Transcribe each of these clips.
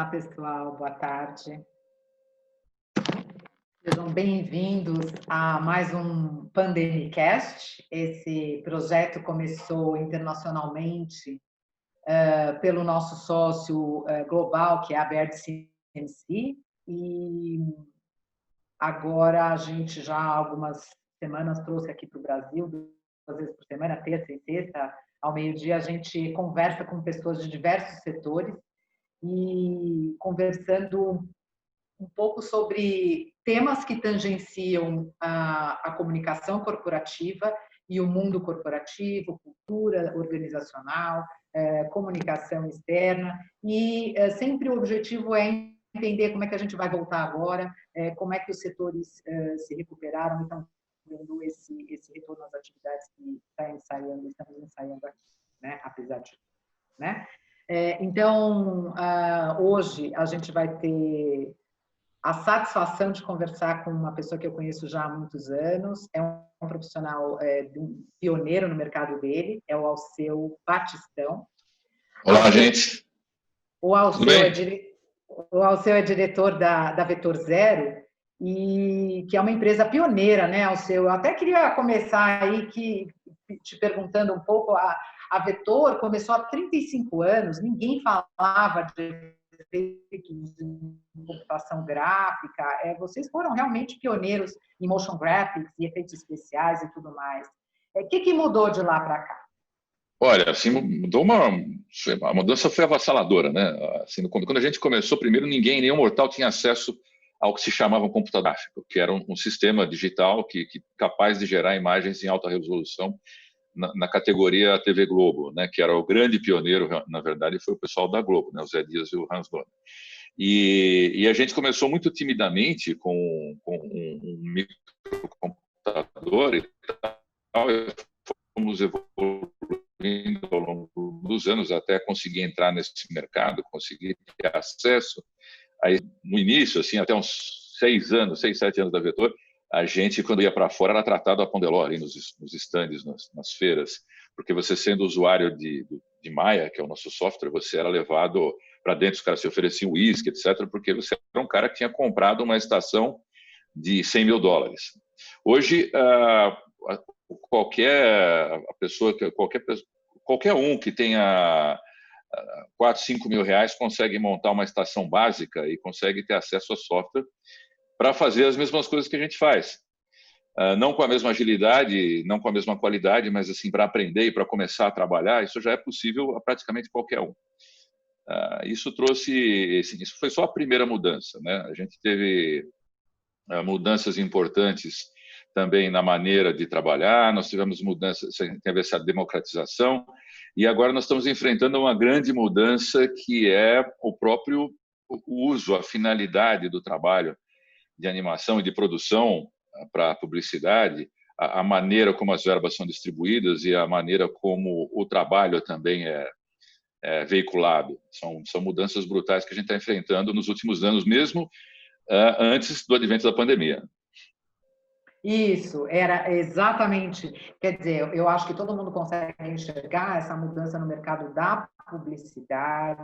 Olá, pessoal, boa tarde. Sejam bem-vindos a mais um Pandemicast. Esse projeto começou internacionalmente pelo nosso sócio global, que é a Baird CMC, e agora a gente já há algumas semanas trouxe aqui para o Brasil, 2 vezes por semana, terça e sexta, ao meio-dia, a gente conversa com pessoas de diversos setores e conversando um pouco sobre temas que tangenciam a comunicação corporativa e o mundo corporativo, cultura organizacional, comunicação externa, e sempre o objetivo é entender como é que a gente vai voltar agora, como é que os setores se recuperaram e estão vendo esse retorno às atividades que estamos ensaiando aqui, né? Apesar de, né? Então, hoje a gente vai ter a satisfação de conversar com uma pessoa que eu conheço já há muitos anos, é um profissional pioneiro no mercado dele, é o Alceu Batistão. Olá, gente. O Alceu é diretor da Vetor Zero, e que é uma empresa pioneira, né, Alceu? Eu até queria começar aí te perguntando um pouco, a Vetor começou há 35 anos, ninguém falava de efeitos em computação gráfica, vocês foram realmente pioneiros em motion graphics e efeitos especiais e tudo mais. O que mudou de lá para cá? Olha, assim, a mudança foi avassaladora, né? Assim, quando a gente começou, primeiro, nenhum mortal tinha acesso ao que se chamava um computador gráfico, que era um sistema digital capaz de gerar imagens em alta resolução na categoria TV Globo, né? Que era o grande pioneiro, na verdade, foi o pessoal da Globo, né? O Zé Dias e o Hans Donner. E a gente começou muito timidamente com um microcomputador e tal, e fomos evoluindo ao longo dos anos até conseguir entrar nesse mercado, conseguir ter acesso. Aí, no início, assim, até uns 6, 7 anos da Vetor, a gente, quando ia para fora, era tratado a Pondelore nos estandes, nas feiras, porque você, sendo usuário de Maya, que é o nosso software, você era levado para dentro, os caras se ofereciam uísque, etc., porque você era um cara que tinha comprado uma estação de $100 mil. Hoje, qualquer um que tenha 4, 5 mil reais consegue montar uma estação básica e consegue ter acesso a software para fazer as mesmas coisas que a gente faz. Não com a mesma agilidade, não com a mesma qualidade, mas assim, para aprender e para começar a trabalhar, isso já é possível a praticamente qualquer um. Isso foi só a primeira mudança, né? A gente teve mudanças importantes também na maneira de trabalhar, nós tivemos mudanças, teve essa democratização, e agora nós estamos enfrentando uma grande mudança que é o próprio uso, a finalidade do trabalho de animação e de produção para a publicidade, a maneira como as verbas são distribuídas e a maneira como o trabalho também é veiculado. São mudanças brutais que a gente está enfrentando nos últimos anos, mesmo antes do advento da pandemia. Isso, era exatamente. Quer dizer, eu acho que todo mundo consegue enxergar essa mudança no mercado da publicidade,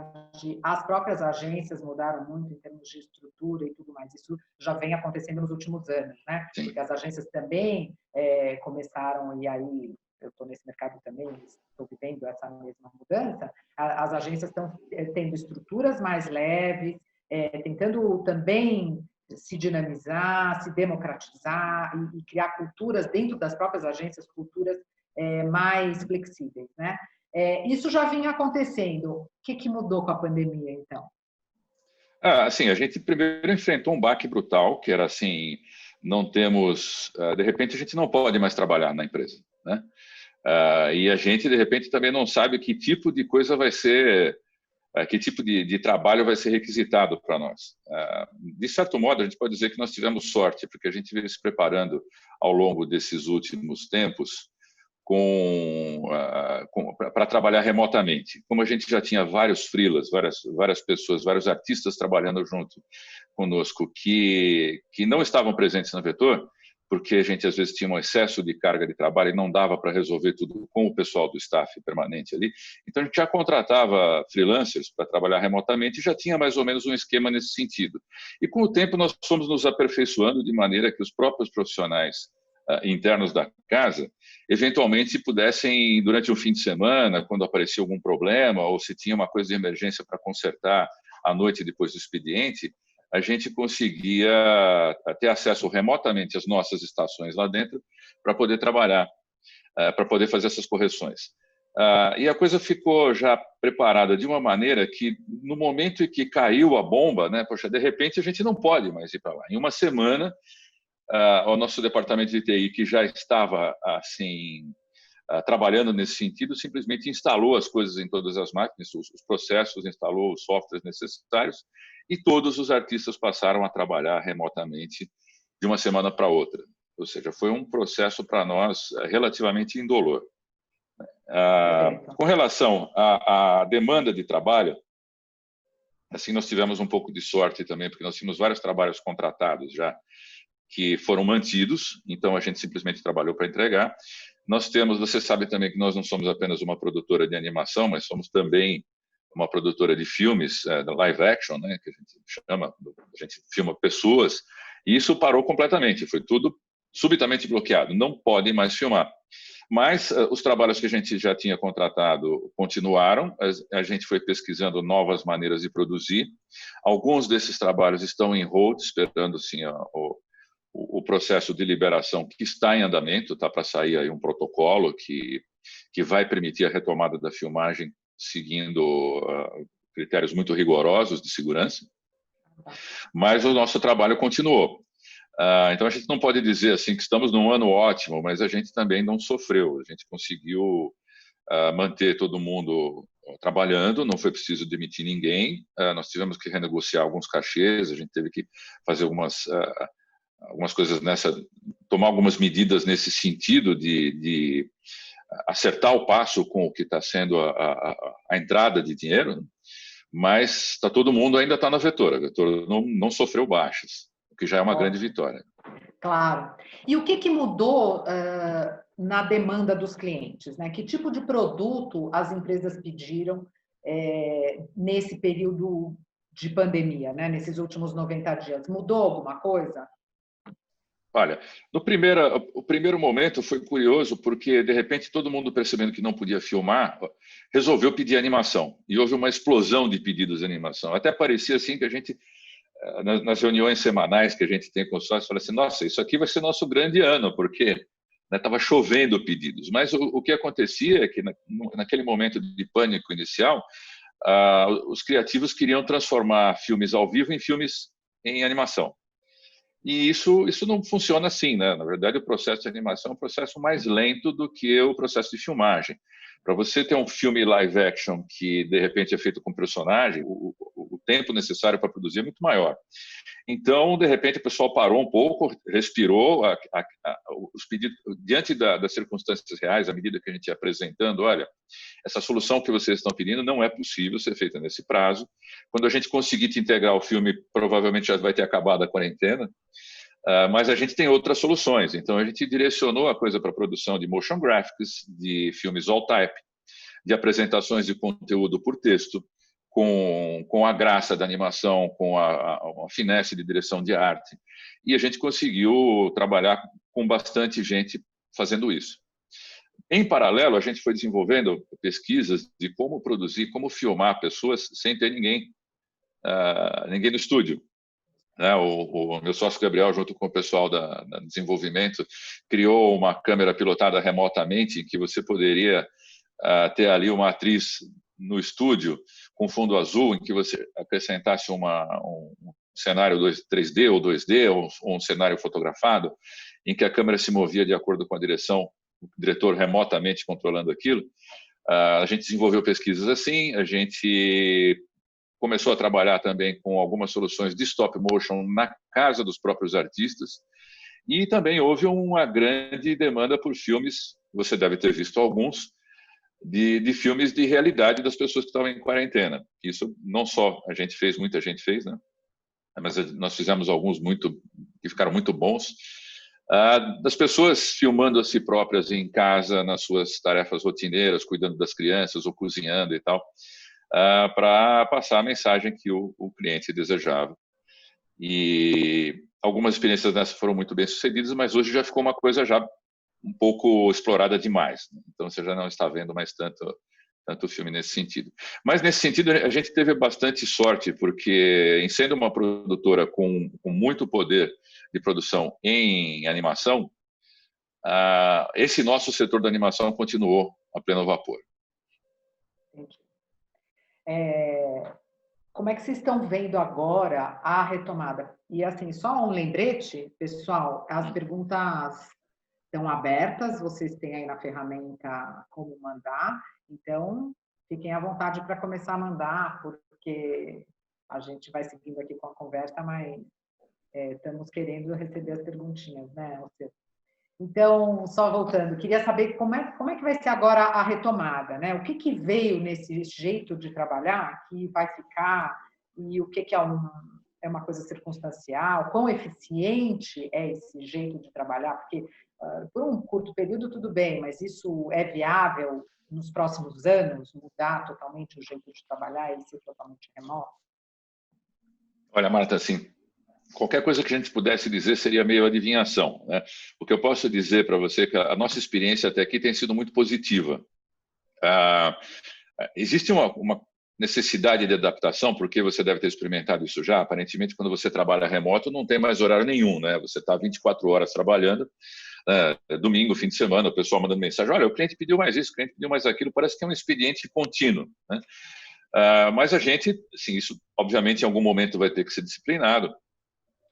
as próprias agências mudaram muito em termos de estrutura e tudo mais. Isso já vem acontecendo nos últimos anos, né? Sim. Porque as agências também começaram, e aí eu estou nesse mercado também, estou vivendo essa mesma mudança, as agências estão tendo estruturas mais leves, tentando também se dinamizar, se democratizar e criar culturas dentro das próprias agências, culturas mais flexíveis, né? Isso já vinha acontecendo. O que mudou com a pandemia, então? Assim, a gente primeiro enfrentou um baque brutal, que era assim, não temos... de repente, a gente não pode mais trabalhar na empresa, né? E a gente, de repente, também não sabe que tipo de coisa vai ser... que tipo de trabalho vai ser requisitado para nós. De certo modo, a gente pode dizer que nós tivemos sorte, porque a gente veio se preparando ao longo desses últimos tempos para trabalhar remotamente. Como a gente já tinha vários freelas, várias pessoas, vários artistas trabalhando junto conosco que não estavam presentes na Vetor, porque a gente às vezes tinha um excesso de carga de trabalho e não dava para resolver tudo com o pessoal do staff permanente ali. Então a gente já contratava freelancers para trabalhar remotamente e já tinha mais ou menos um esquema nesse sentido. E com o tempo nós fomos nos aperfeiçoando de maneira que os próprios profissionais internos da casa, eventualmente pudessem, durante um fim de semana, quando aparecia algum problema ou se tinha uma coisa de emergência para consertar à noite depois do expediente, a gente conseguia ter acesso remotamente às nossas estações lá dentro para poder trabalhar, para poder fazer essas correções. E a coisa ficou já preparada de uma maneira que, no momento em que caiu a bomba, né, poxa, de repente a gente não pode mais ir para lá. Em uma semana, o nosso departamento de TI, que já estava assim trabalhando nesse sentido, simplesmente instalou as coisas em todas as máquinas, os processos, instalou os softwares necessários e todos os artistas passaram a trabalhar remotamente de uma semana para outra. Ou seja, foi um processo para nós relativamente indolor. Com relação à demanda de trabalho, assim, nós tivemos um pouco de sorte também, porque nós tínhamos vários trabalhos contratados já, que foram mantidos, então a gente simplesmente trabalhou para entregar. Nós temos, você sabe também que nós não somos apenas uma produtora de animação, mas somos também uma produtora de filmes, live action, né, que a gente chama, a gente filma pessoas, e isso parou completamente, foi tudo subitamente bloqueado, não podem mais filmar. Mas os trabalhos que a gente já tinha contratado continuaram, a gente foi pesquisando novas maneiras de produzir. Alguns desses trabalhos estão em hold, esperando assim, o processo de liberação que está em andamento, está para sair aí um protocolo que vai permitir a retomada da filmagem seguindo critérios muito rigorosos de segurança, mas o nosso trabalho continuou. Então a gente não pode dizer assim que estamos num ano ótimo, mas a gente também não sofreu, a gente conseguiu manter todo mundo trabalhando, não foi preciso demitir ninguém, nós tivemos que renegociar alguns cachês, a gente teve que fazer algumas coisas tomar algumas medidas nesse sentido de acertar o passo com o que está sendo a entrada de dinheiro, mas todo mundo ainda está na Vetor, a Vetor não sofreu baixas, o que já é uma grande vitória. Claro. E o que mudou na demanda dos clientes, né? Que tipo de produto as empresas pediram nesse período de pandemia, né? Nesses últimos 90 dias? Mudou alguma coisa? Olha, o primeiro momento foi curioso porque, de repente, todo mundo percebendo que não podia filmar, resolveu pedir animação. E houve uma explosão de pedidos de animação. Até parecia assim que a gente, nas reuniões semanais que a gente tem com os sócios, fala assim, nossa, isso aqui vai ser nosso grande ano, porque estava chovendo pedidos. Mas o que acontecia é que, naquele momento de pânico inicial, os criativos queriam transformar filmes ao vivo em filmes em animação. E isso não funciona assim, né? Na verdade, o processo de animação é um processo mais lento do que o processo de filmagem. Para você ter um filme live action que, de repente, é feito com personagem, o tempo necessário para produzir é muito maior. Então, de repente, o pessoal parou um pouco, respirou, os pedidos, diante das circunstâncias reais, à medida que a gente ia apresentando, olha, essa solução que vocês estão pedindo não é possível ser feita nesse prazo. Quando a gente conseguir te integrar o filme, provavelmente já vai ter acabado a quarentena, mas a gente tem outras soluções. Então, a gente direcionou a coisa para a produção de motion graphics, de filmes all type, de apresentações de conteúdo por texto, com a graça da animação, com a finesse de direção de arte. E a gente conseguiu trabalhar com bastante gente fazendo isso. Em paralelo, a gente foi desenvolvendo pesquisas de como produzir, como filmar pessoas sem ter ninguém no estúdio. O meu sócio Gabriel, junto com o pessoal da desenvolvimento, criou uma câmera pilotada remotamente em que você poderia ter ali uma atriz no estúdio com fundo azul, em que você acrescentasse um cenário 3D ou 2D, ou um cenário fotografado, em que a câmera se movia de acordo com a direção, o diretor remotamente controlando aquilo. A gente desenvolveu pesquisas assim, a gente começou a trabalhar também com algumas soluções de stop motion na casa dos próprios artistas, e também houve uma grande demanda por filmes, você deve ter visto alguns, de filmes de realidade das pessoas que estavam em quarentena. Isso não só a gente fez, muita gente fez, né? Mas nós fizemos alguns que ficaram muito bons. das pessoas filmando a si próprias em casa, nas suas tarefas rotineiras, cuidando das crianças ou cozinhando e tal, para passar a mensagem que o cliente desejava. E algumas experiências dessas foram muito bem sucedidas, mas hoje já ficou uma coisa já um pouco explorada demais, né? Então você já não está vendo mais tanto filme nesse sentido. Mas nesse sentido a gente teve bastante sorte, porque em sendo uma produtora com muito poder de produção em animação, esse nosso setor da animação continuou a pleno vapor. Entendi. Como é que vocês estão vendo agora a retomada? E assim, só um lembrete, pessoal, as perguntas estão abertas, vocês têm aí na ferramenta como mandar, então fiquem à vontade para começar a mandar, porque a gente vai seguindo aqui com a conversa, mas estamos querendo receber as perguntinhas, né, Alceu? Então, só voltando, queria saber como é que vai ser agora a retomada, né? O que veio nesse jeito de trabalhar que vai ficar e o que é uma coisa circunstancial, quão eficiente é esse jeito de trabalhar, porque por um curto período tudo bem, mas isso é viável nos próximos anos, mudar totalmente o jeito de trabalhar e ser totalmente remoto? Olha, Marta, assim, qualquer coisa que a gente pudesse dizer seria meio adivinhação, né? O que eu posso dizer para você é que a nossa experiência até aqui tem sido muito positiva. Existe uma necessidade de adaptação, porque você deve ter experimentado isso já. Aparentemente, quando você trabalha remoto, não tem mais horário nenhum, né? Você está 24 horas trabalhando, domingo, fim de semana, o pessoal mandando mensagem: olha, o cliente pediu mais isso, o cliente pediu mais aquilo. Parece que é um expediente contínuo, né? Mas a gente, assim, isso obviamente em algum momento vai ter que ser disciplinado,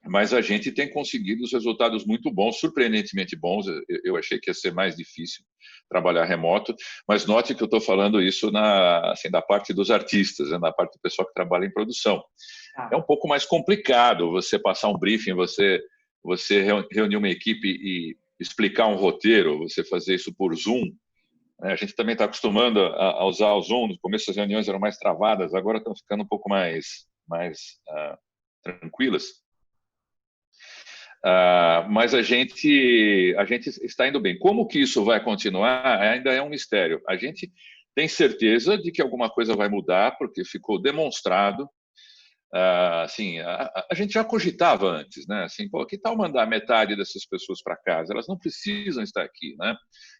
mas a gente tem conseguido os resultados muito bons, surpreendentemente bons. Eu achei que ia ser mais difícil trabalhar remoto, mas note que eu estou falando isso assim, da parte dos artistas, né, da parte do pessoal que trabalha em produção. É um pouco mais complicado você passar um briefing, você reunir uma equipe e explicar um roteiro, você fazer isso por Zoom. A gente também está acostumando a usar o Zoom. No começo as reuniões eram mais travadas, agora estão ficando um pouco mais tranquilas. Mas a gente está indo bem. Como que isso vai continuar ainda é um mistério. A gente tem certeza de que alguma coisa vai mudar, porque ficou demonstrado. Assim, a gente já cogitava antes, né? Assim, pô, que tal mandar metade dessas pessoas para casa? Elas não precisam estar aqui, né?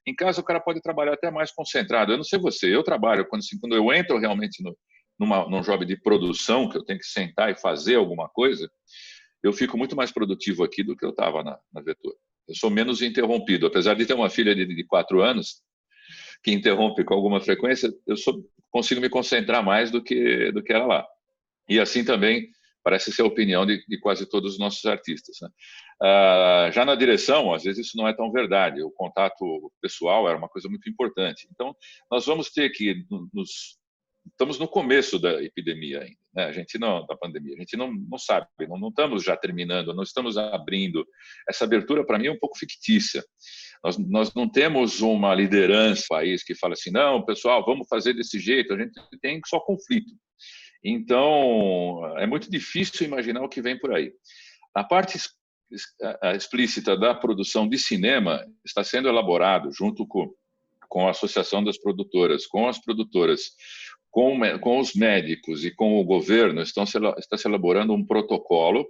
Em casa o cara pode trabalhar até mais concentrado. Eu não sei você, eu trabalho quando eu entro realmente num job de produção, que eu tenho que sentar e fazer alguma coisa, eu fico muito mais produtivo aqui do que eu estava na Vetor. Eu sou menos interrompido, apesar de ter uma filha de 4 anos que interrompe com alguma frequência, consigo me concentrar mais do que ela lá. E assim também parece ser a opinião de quase todos os nossos artistas, né? Já na direção, às vezes isso não é tão verdade. O contato pessoal era uma coisa muito importante. Então, nós vamos ter que estamos no começo da epidemia ainda, né? A gente não da pandemia, a gente não sabe, não estamos já terminando, não estamos abrindo. Essa abertura para mim é um pouco fictícia. Nós não temos uma liderança no país que fala assim, não, pessoal, vamos fazer desse jeito. A gente tem só conflito. Então, é muito difícil imaginar o que vem por aí. A parte explícita da produção de cinema está sendo elaborado junto com a Associação das Produtoras, com as produtoras, com os médicos e com o governo. Está se elaborando um protocolo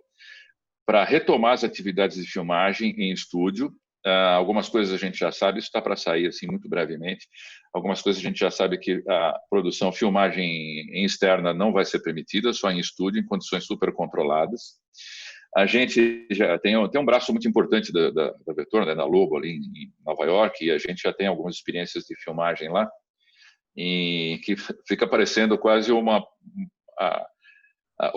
para retomar as atividades de filmagem em estúdio. Algumas coisas a gente já sabe, isso está para sair assim muito brevemente. Algumas coisas a gente já sabe que a produção, filmagem em externa não vai ser permitida, só em estúdio, em condições super controladas. A gente já tem um braço muito importante da Vetor, né, da Lobo, ali em Nova York, e a gente já tem algumas experiências de filmagem lá, que fica parecendo quase o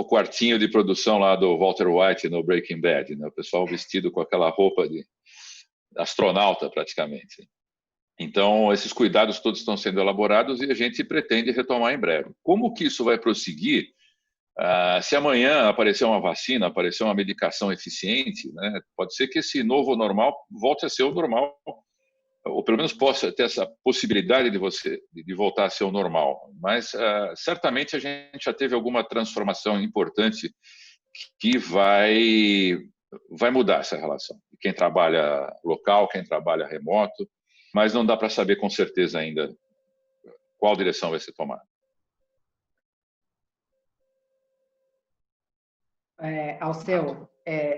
quartinho de produção lá do Walter White no Breaking Bad, né? O pessoal vestido com aquela roupa de astronauta praticamente. Então, esses cuidados todos estão sendo elaborados e a gente pretende retomar em breve. Como que isso vai prosseguir? Se amanhã aparecer uma vacina, aparecer uma medicação eficiente, né, pode ser que esse novo normal volte a ser o normal, ou pelo menos possa ter essa possibilidade de voltar a ser o normal. Mas certamente a gente já teve alguma transformação importante que vai vai mudar essa relação. Quem trabalha local, quem trabalha remoto, mas não dá para saber com certeza ainda qual direção vai ser tomada. Alceu,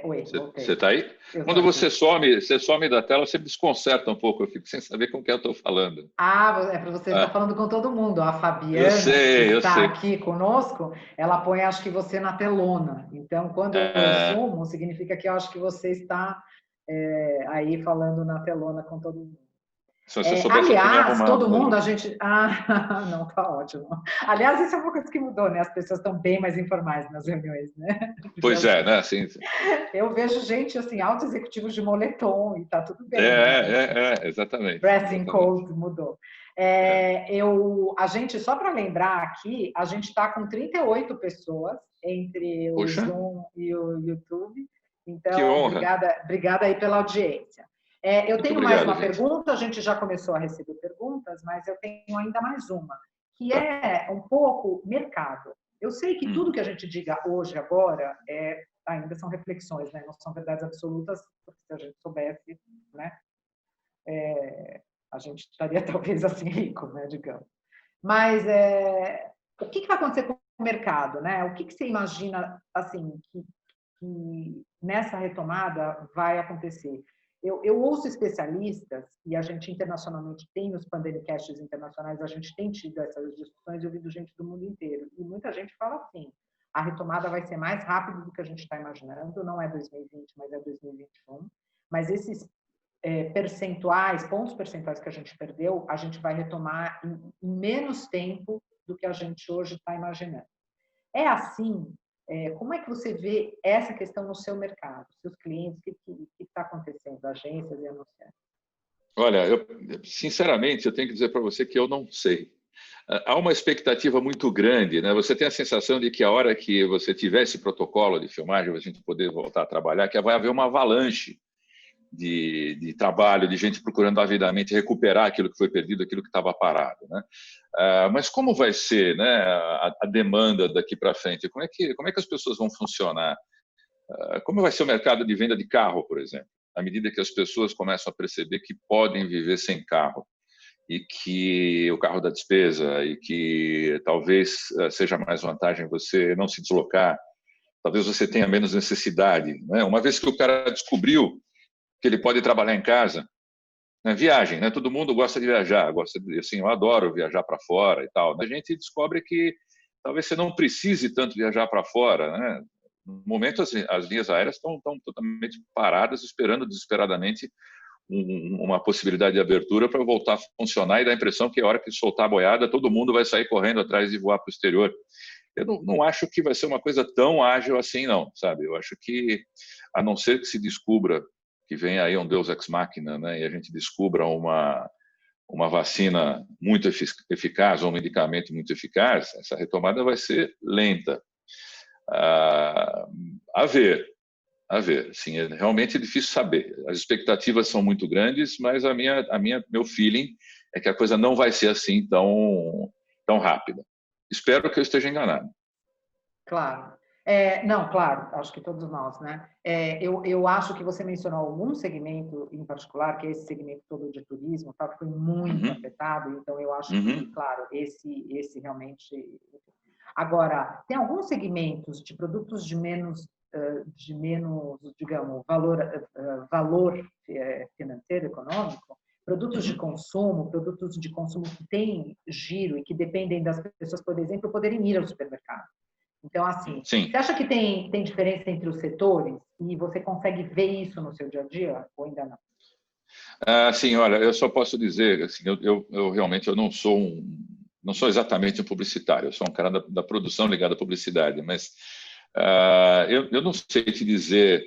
oi, voltei. Você está aí? Quando você some da tela, você desconcerta um pouco, eu fico sem saber com quem eu estou falando. É para você estar falando com todo mundo. A Fabiana, que está aqui conosco, ela põe, acho que você na telona. Então, quando eu sumo, significa que eu acho que você está aí falando na telona com todo mundo. Se você soubesse, aliás, todo mundo, a gente... não, tá ótimo. Aliás, isso é uma coisa que mudou, né? As pessoas estão bem mais informais nas reuniões, né? Pois é, né? Sim. Eu vejo gente, assim, altos executivos de moletom e tá tudo bem. Exatamente. Dressing code mudou. A gente, só para lembrar aqui, a gente está com 38 pessoas entre o Zoom e o YouTube. Então, obrigada aí pela audiência. Eu tenho mais uma pergunta, a gente já começou a receber perguntas, mas eu tenho ainda mais uma, que é um pouco mercado. Eu sei que tudo que a gente diga hoje, agora, ainda são reflexões, né? Não são verdades absolutas, porque se a gente soubesse, né? A gente estaria talvez assim rico, né? Digamos. Mas o que vai acontecer com o mercado, né? O que você imagina, assim, que nessa retomada vai acontecer? Eu ouço especialistas, e a gente internacionalmente tem nos Pandemicasts internacionais, a gente tem tido essas discussões, eu ouvido gente do mundo inteiro, e muita gente fala assim, a retomada vai ser mais rápida do que a gente está imaginando, não é 2020, mas é 2021, mas esses pontos percentuais que a gente perdeu, a gente vai retomar em menos tempo do que a gente hoje está imaginando. É assim? Como é que você vê essa questão no seu mercado, seus clientes, o que está acontecendo, agências e anunciantes? Olha, sinceramente, eu tenho que dizer para você que eu não sei. Há uma expectativa muito grande, né? Você tem a sensação de que a hora que você tiver esse protocolo de filmagem, a gente poder voltar a trabalhar, que vai haver uma avalanche de trabalho, de gente procurando avidamente recuperar aquilo que foi perdido, aquilo que estava parado, né? Mas como vai ser, né, a demanda daqui para frente? Como é que as pessoas vão funcionar? Como vai ser o mercado de venda de carro, por exemplo? À medida que as pessoas começam a perceber que podem viver sem carro e que o carro dá despesa e que talvez seja mais vantagem você não se deslocar, talvez você tenha menos necessidade, né? Uma vez que o cara descobriu que ele pode trabalhar em casa, né? Viagem, né? Todo mundo gosta de viajar, assim, eu adoro viajar para fora e tal. A gente descobre que talvez você não precise tanto viajar para fora, né? No momento as linhas aéreas estão totalmente paradas, esperando desesperadamente uma possibilidade de abertura para voltar a funcionar, e dá a impressão que a hora que soltar a boiada, todo mundo vai sair correndo atrás e voar para o exterior. Eu não acho que vai ser uma coisa tão ágil assim, não, sabe? Eu acho que, a não ser que se descubra que vem aí um Deus ex machina, né, e a gente descubra uma vacina muito eficaz ou um medicamento muito eficaz, essa retomada vai ser lenta. A ver. Sim, realmente é difícil saber. As expectativas são muito grandes, mas meu feeling é que a coisa não vai ser assim tão rápida. Espero que eu esteja enganado. Claro. Não, claro, acho que todos nós, né? Eu acho que você mencionou algum segmento em particular, que é esse segmento todo de turismo, tá, que foi muito afetado, então eu acho que, claro, esse realmente... Agora, tem alguns segmentos de produtos de menos, digamos, valor financeiro, econômico, produtos de consumo que têm giro e que dependem das pessoas, por exemplo, poderem ir ao supermercado. Então, assim, Sim. Você acha que tem diferença entre os setores e você consegue ver isso no seu dia a dia ou ainda não? Sim, olha, eu só posso dizer, assim, eu realmente não sou exatamente um publicitário, eu sou um cara da produção ligado à publicidade, mas eu não sei te dizer,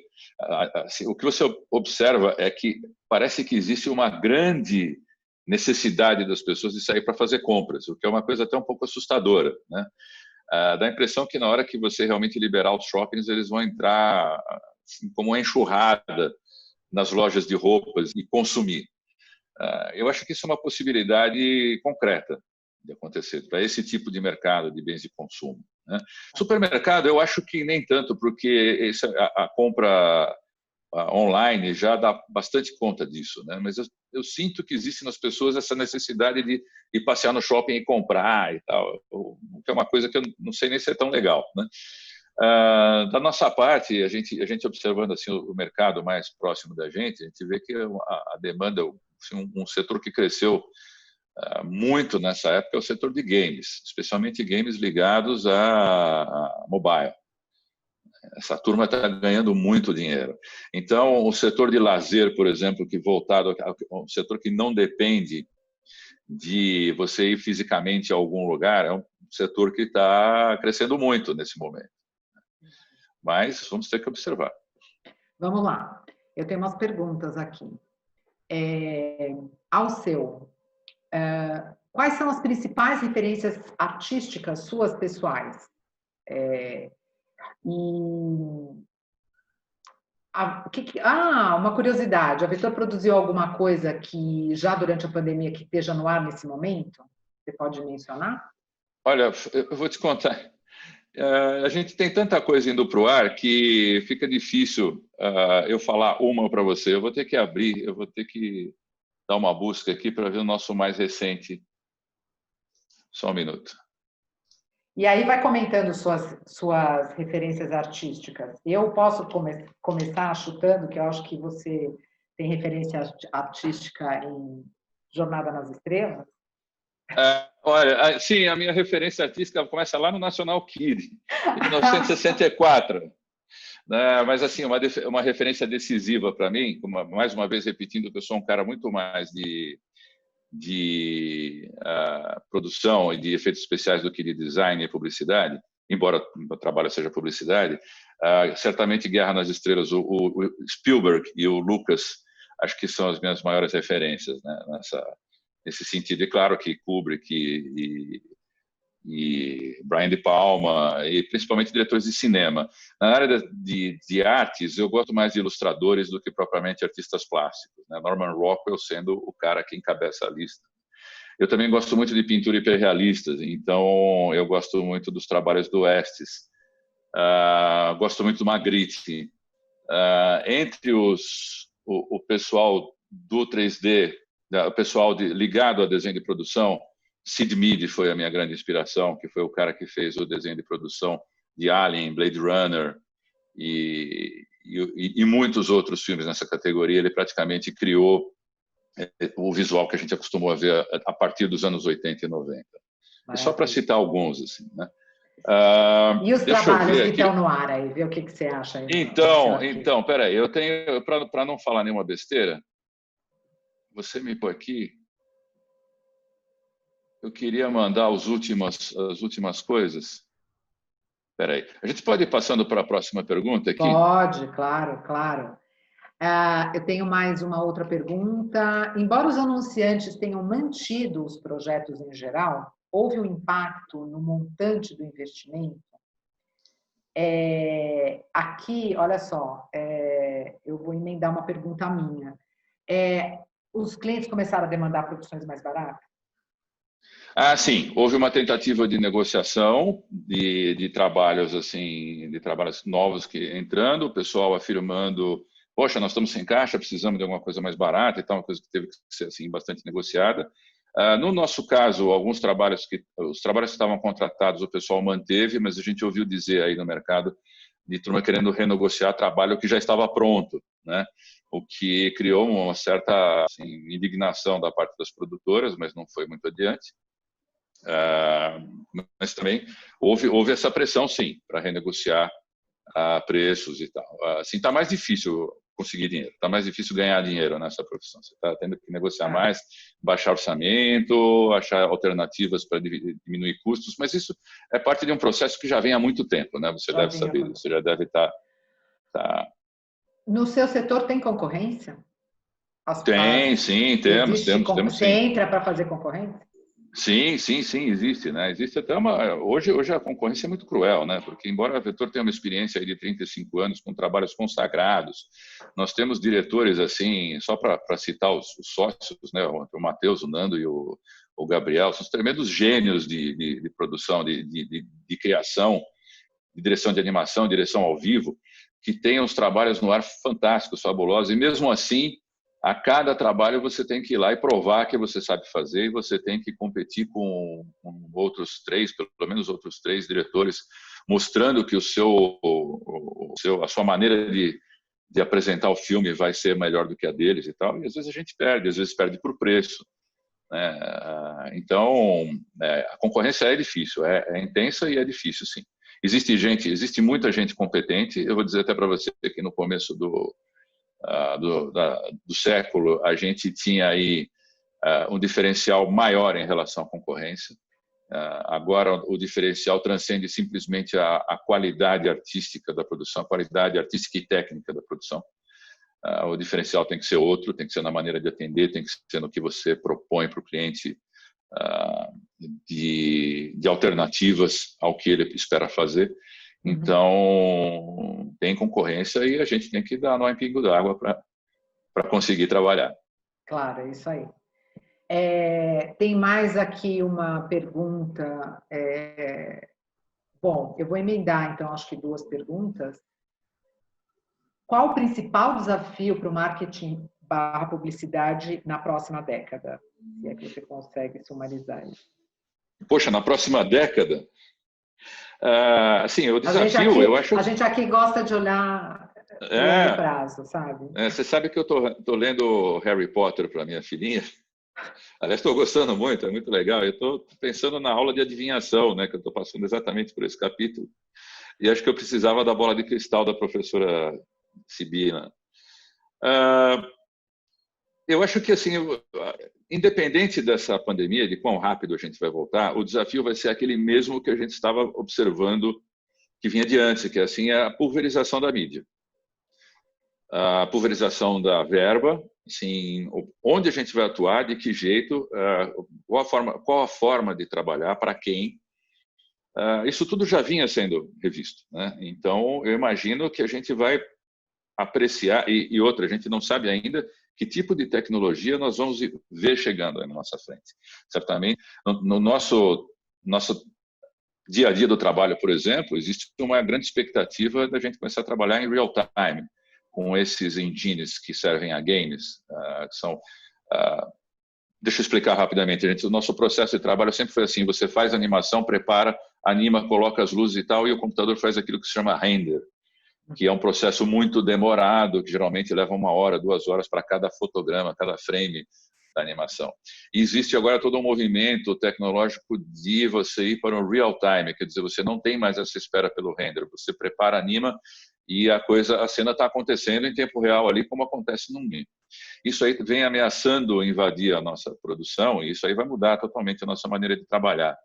assim, o que você observa é que parece que existe uma grande necessidade das pessoas de sair para fazer compras, o que é uma coisa até um pouco assustadora, né? Dá a impressão que na hora que você realmente liberar os shoppings, eles vão entrar assim, como uma enxurrada nas lojas de roupas e consumir. Eu acho que isso é uma possibilidade concreta de acontecer para esse tipo de mercado de bens de consumo, né? Supermercado, eu acho que nem tanto, porque a compra online já dá bastante conta disso, né? Mas eu sinto que existe nas pessoas essa necessidade de ir passear no shopping e comprar e tal, que é uma coisa que eu não sei nem se é tão legal, né? Da nossa parte, a gente observando assim o mercado mais próximo da gente, a gente vê que a demanda, assim, um setor que cresceu muito nessa época é o setor de games, especialmente games ligados a mobile. Essa turma está ganhando muito dinheiro. Então, o setor de lazer, por exemplo, que voltado um setor que não depende de você ir fisicamente a algum lugar, é um setor que está crescendo muito nesse momento. Mas vamos ter que observar. Vamos lá. Eu tenho umas perguntas aqui. Ao seu, quais são as principais referências artísticas suas pessoais? Uma curiosidade. A Vetor produziu alguma coisa que já durante a pandemia que esteja no ar nesse momento? Você pode mencionar? Olha, eu vou te contar. A gente tem tanta coisa indo para o ar que fica difícil eu falar uma para você. Eu vou ter que abrir, eu vou ter que dar uma busca aqui para ver o nosso mais recente. Só um minuto. E aí vai comentando suas referências artísticas. Eu posso começar chutando, que eu acho que você tem referência artística em Jornada nas Estrelas. Olha, sim, a minha referência artística começa lá no National Kid, em 1964. Né? Mas, assim, uma referência decisiva para mim, mais uma vez repetindo que eu sou um cara muito mais de produção e de efeitos especiais do que de design e publicidade, embora o trabalho seja publicidade, certamente Guerra nas Estrelas, o Spielberg e o Lucas, acho que são as minhas maiores referências, né, nesse sentido. E claro que Kubrick e Brian De Palma, e principalmente diretores de cinema. Na área de artes, eu gosto mais de ilustradores do que propriamente artistas plásticos, né? Norman Rockwell sendo o cara que encabeça a lista. Eu também gosto muito de pintura hiperrealistas, então eu gosto muito dos trabalhos do Estes. Gosto muito do Magritte. Entre o pessoal do 3D, o pessoal ligado a desenho de produção, Sid Mead foi a minha grande inspiração, que foi o cara que fez o desenho de produção de Alien, Blade Runner e muitos outros filmes nessa categoria. Ele praticamente criou o visual que a gente acostumou a ver a partir dos anos 80 e 90. E só para citar alguns, assim, né? E os trabalhos que estão no ar aí, vê o que você acha aí. Então, peraí, eu tenho, para não falar nenhuma besteira, você me põe aqui. Eu queria mandar as últimas coisas. Espera aí. A gente pode ir passando para a próxima pergunta aqui? Pode, claro. Eu tenho mais uma outra pergunta. Embora os anunciantes tenham mantido os projetos em geral, houve um impacto no montante do investimento? Aqui, olha só, eu vou emendar uma pergunta minha. Os clientes começaram a demandar produções mais baratas? Sim, houve uma tentativa de negociação de trabalhos assim, de trabalhos novos que entrando, o pessoal afirmando, poxa, nós estamos sem caixa, precisamos de alguma coisa mais barata e tal, uma coisa que teve que ser assim bastante negociada. No nosso caso, os trabalhos que estavam contratados, o pessoal manteve, mas a gente ouviu dizer aí no mercado de turma querendo renegociar trabalho que já estava pronto, né? O que criou uma certa assim, indignação da parte das produtoras, mas não foi muito adiante. Mas também houve essa pressão, sim, para renegociar preços e tal. Assim, está mais difícil conseguir dinheiro, está mais difícil ganhar dinheiro nessa profissão. Você está tendo que negociar mais, baixar orçamento, achar alternativas para diminuir custos, mas isso é parte de um processo que já vem há muito tempo, né? Você deve saber, você já deve estar... No seu setor tem concorrência? Sim, temos Você entra para fazer concorrência? Sim, existe, né? Existe até hoje a concorrência é muito cruel, né? Porque embora a Vetor tenha uma experiência aí de 35 anos com trabalhos consagrados, nós temos diretores assim, só para citar os sócios, né? O Matheus, o Nando e o Gabriel, são os tremendos gênios de produção, de criação, de direção de animação, direção ao vivo. que tem uns trabalhos no ar fantásticos, fabulosos, e mesmo assim, a cada trabalho você tem que ir lá e provar que você sabe fazer, e você tem que competir com outros 3, pelo menos outros 3 diretores, mostrando que a sua maneira de apresentar o filme vai ser melhor do que a deles e tal. E às vezes a gente perde, às vezes perde por preço, né? Então, a concorrência é difícil, é intensa e é difícil, sim. Existe muita gente competente. Eu vou dizer até para você que no começo do século a gente tinha aí um diferencial maior em relação à concorrência. Agora o diferencial transcende simplesmente a qualidade artística da produção, a qualidade artística e técnica da produção. O diferencial tem que ser outro, tem que ser na maneira de atender, tem que ser no que você propõe para o cliente de alternativas ao que ele espera fazer. Então, tem concorrência e a gente tem que dar nó em pingo d'água para conseguir trabalhar. Claro, é isso aí. Tem mais aqui uma pergunta. Bom, eu vou emendar, então, acho que 2 perguntas. Qual o principal desafio para o marketing / publicidade na próxima década? Se é que você consegue sumarizar isso. Poxa, na próxima década? Assim, o desafio, eu acho... A gente aqui gosta de olhar a longo prazo, sabe? Você sabe que eu tô lendo Harry Potter para minha filhinha. Aliás, estou gostando muito, é muito legal. Eu estou pensando na aula de adivinhação, né, que eu estou passando exatamente por esse capítulo. E acho que eu precisava da bola de cristal da professora Sibina. Eu acho que, assim, independente dessa pandemia, de quão rápido a gente vai voltar, o desafio vai ser aquele mesmo que a gente estava observando que vinha de antes, que assim, é a pulverização da mídia. A pulverização da verba, assim, onde a gente vai atuar, de que jeito, qual a forma de trabalhar, para quem. Isso tudo já vinha sendo revisto, né? Então, eu imagino que a gente vai apreciar, e outra, a gente não sabe ainda que tipo de tecnologia nós vamos ver chegando aí na nossa frente. Certamente, no nosso dia a dia do trabalho, por exemplo, existe uma grande expectativa da gente começar a trabalhar em real time, com esses engines que servem a games, que são... Deixa eu explicar rapidamente, gente. O nosso processo de trabalho sempre foi assim: você faz a animação, prepara, anima, coloca as luzes e tal, e o computador faz aquilo que se chama render, que é um processo muito demorado, que geralmente leva 1 hora, 2 horas para cada fotograma, cada frame da animação. E existe agora todo um movimento tecnológico de você ir para o real time, quer dizer, você não tem mais essa espera pelo render, você prepara, anima, e a cena está acontecendo em tempo real ali, como acontece no meme. Isso aí vem ameaçando invadir a nossa produção, e isso aí vai mudar totalmente a nossa maneira de trabalhar.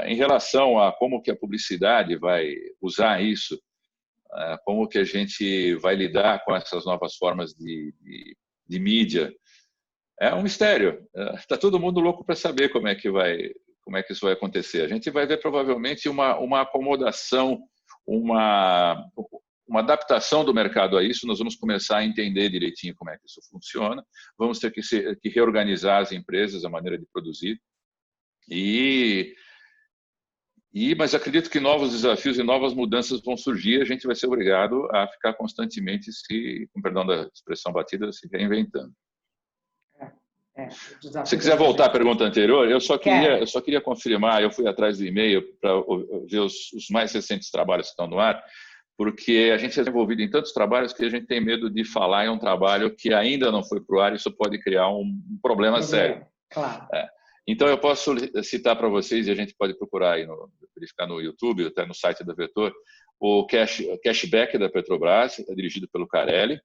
Em relação a como que a publicidade vai usar isso, como que a gente vai lidar com essas novas formas de mídia, é um mistério. Está todo mundo louco para saber como é que isso vai acontecer. A gente vai ver provavelmente uma acomodação, uma adaptação do mercado a isso. Nós vamos começar a entender direitinho como é que isso funciona. Vamos ter que reorganizar as empresas, a maneira de produzir. Mas acredito que novos desafios e novas mudanças vão surgir. A gente vai ser obrigado a ficar constantemente, com perdão da expressão batida, se reinventando. Se quiser voltar à pergunta anterior, eu só queria confirmar. Eu fui atrás do e-mail para ver os mais recentes trabalhos que estão no ar, porque a gente é envolvido em tantos trabalhos que a gente tem medo de falar em um trabalho que ainda não foi para o ar. Isso pode criar um problema sério. Claro. Então, eu posso citar para vocês, e a gente pode procurar aí, verificar no YouTube, até no site da Vetor, o Cashback da Petrobras, dirigido pelo Carelli.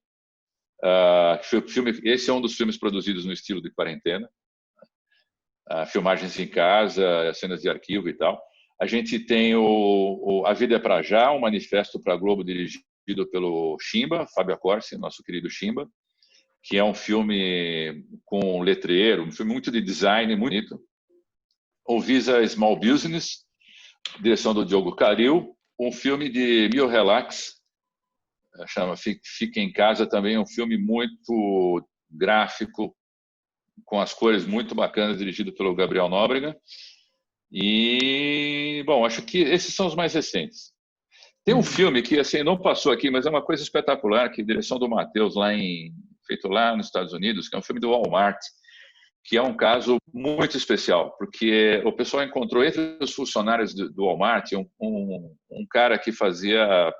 Esse é um dos filmes produzidos no estilo de quarentena. Filmagens em casa, cenas de arquivo e tal. A gente tem A Vida é Pra Já, um manifesto para a Globo dirigido pelo Chimba, Fábio Acorsi, nosso querido Chimba, que é um filme com letreiro, um filme muito de design, muito bonito. O Visa Small Business, direção do Diogo Caril. Um filme de Mil Relax, chama Fica em Casa, também um filme muito gráfico, com as cores muito bacanas, dirigido pelo Gabriel Nóbrega. E, bom, acho que esses são os mais recentes. Tem um filme que assim não passou aqui, mas é uma coisa espetacular, que é a direção do Matheus, feito lá nos Estados Unidos, que é um filme do Walmart, que é um caso muito especial, porque o pessoal encontrou entre os funcionários do Walmart um cara que fazia...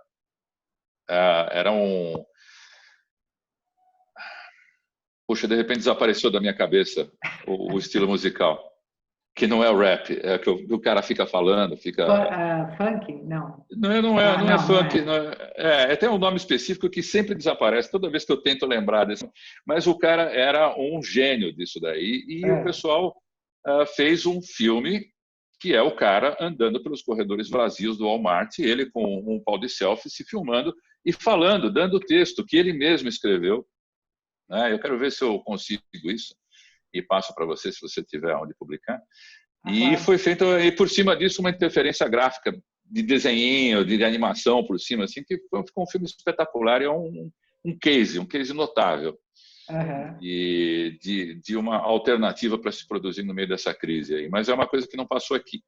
era um... Puxa, de repente desapareceu da minha cabeça o estilo musical, que não é o rap, é que o cara fica falando, fica... Funk? Não. Não é Não, não funk, é. tem um nome específico que sempre desaparece toda vez que eu tento lembrar desse. Mas o cara era um gênio disso daí e o pessoal fez um filme que é o cara andando pelos corredores vazios do Walmart, ele com um pau de selfie se filmando e falando, dando o texto que ele mesmo escreveu. Eu quero ver se eu consigo isso e passo para você se você tiver onde publicar. E foi feito, e por cima disso, uma interferência gráfica de desenho, de animação por cima, assim, que ficou um filme espetacular e é um case notável de uma alternativa para se produzir no meio dessa crise aí. Mas é uma coisa que não passou aqui.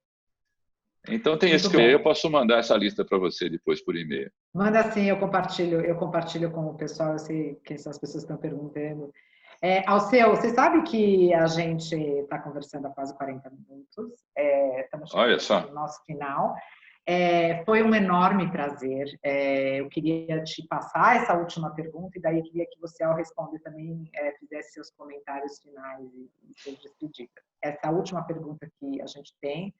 Então tem esse que eu posso mandar essa lista para você depois por e-mail. Manda sim, eu compartilho com o pessoal, eu sei quem são as pessoas que estão perguntando. Alceu, você sabe que a gente está conversando há quase 40 minutos, estamos chegando no nosso final. Foi um enorme prazer. Eu queria te passar essa última pergunta e daí eu queria que você, ao responder, também fizesse seus comentários finais e seus despedidas. Essa última pergunta que a gente tem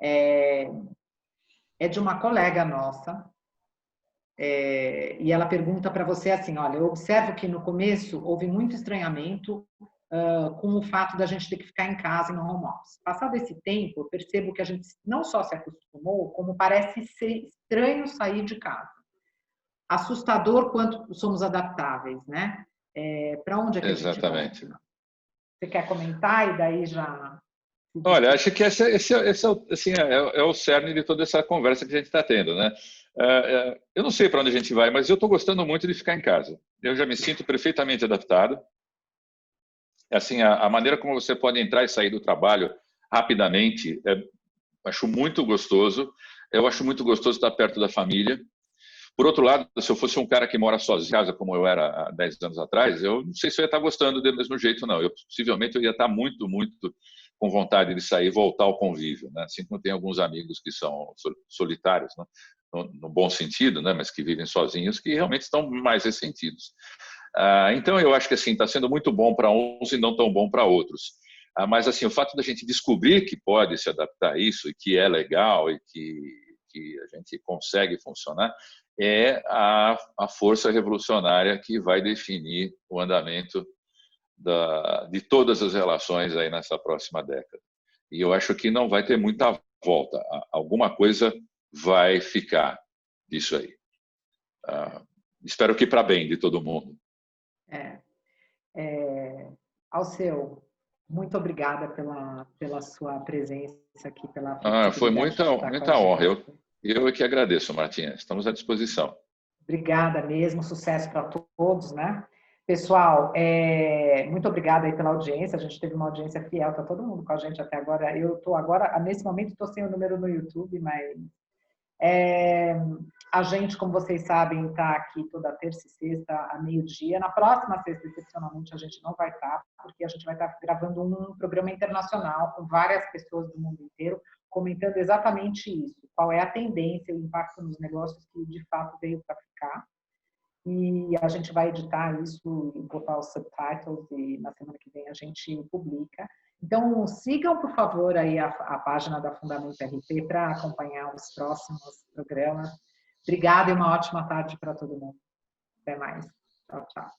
é de uma colega nossa, e ela pergunta para você assim, olha, eu observo que no começo houve muito estranhamento com o fato da gente ter que ficar em casa e no home office. Passado esse tempo, eu percebo que a gente não só se acostumou, como parece ser estranho sair de casa. Assustador quanto somos adaptáveis, né? Para onde é que Exatamente. A gente vai? Você quer comentar e daí já... Olha, acho que esse é o cerne de toda essa conversa que a gente está tendo, né? Eu não sei para onde a gente vai, mas eu estou gostando muito de ficar em casa. Eu já me sinto perfeitamente adaptado. Assim, a maneira como você pode entrar e sair do trabalho rapidamente, acho muito gostoso. Eu acho muito gostoso estar perto da família. Por outro lado, se eu fosse um cara que mora sozinho em casa, como eu era há 10 anos atrás, eu não sei se eu ia estar gostando do mesmo jeito, não. Possivelmente eu ia estar muito, muito com vontade de sair e voltar ao convívio, né? Assim como tem alguns amigos que são solitários, né? No bom sentido, né? Mas que vivem sozinhos, que realmente estão mais ressentidos. Então, eu acho que assim está sendo muito bom para uns e não tão bom para outros. Mas assim, o fato da gente descobrir que pode se adaptar a isso e que é legal e que a gente consegue funcionar é a força revolucionária que vai definir o andamento de todas as relações aí nessa próxima década. E eu acho que não vai ter muita volta. Alguma coisa vai ficar disso aí. Espero que para bem de todo mundo. Alceu, muito obrigada pela sua presença aqui, pela foi muita honra. Eu é que agradeço, Martinha. Estamos à disposição. Obrigada mesmo, sucesso para todos, né? Pessoal, muito obrigada aí pela audiência, a gente teve uma audiência fiel, está todo mundo com a gente até agora. Eu estou agora, nesse momento, estou sem o número no YouTube, mas a gente, como vocês sabem, está aqui toda terça e sexta, a meio-dia. Na próxima sexta, excepcionalmente, a gente não vai estar, porque a gente vai estar gravando um programa internacional com várias pessoas do mundo inteiro, comentando exatamente isso, qual é a tendência, o impacto nos negócios que, de fato, veio para ficar. E a gente vai editar isso e botar os subtitles e na semana que vem a gente publica. Então, sigam, por favor, aí a página da Fundamento RP para acompanhar os próximos programas. Obrigada e uma ótima tarde para todo mundo. Até mais. Tchau, tchau.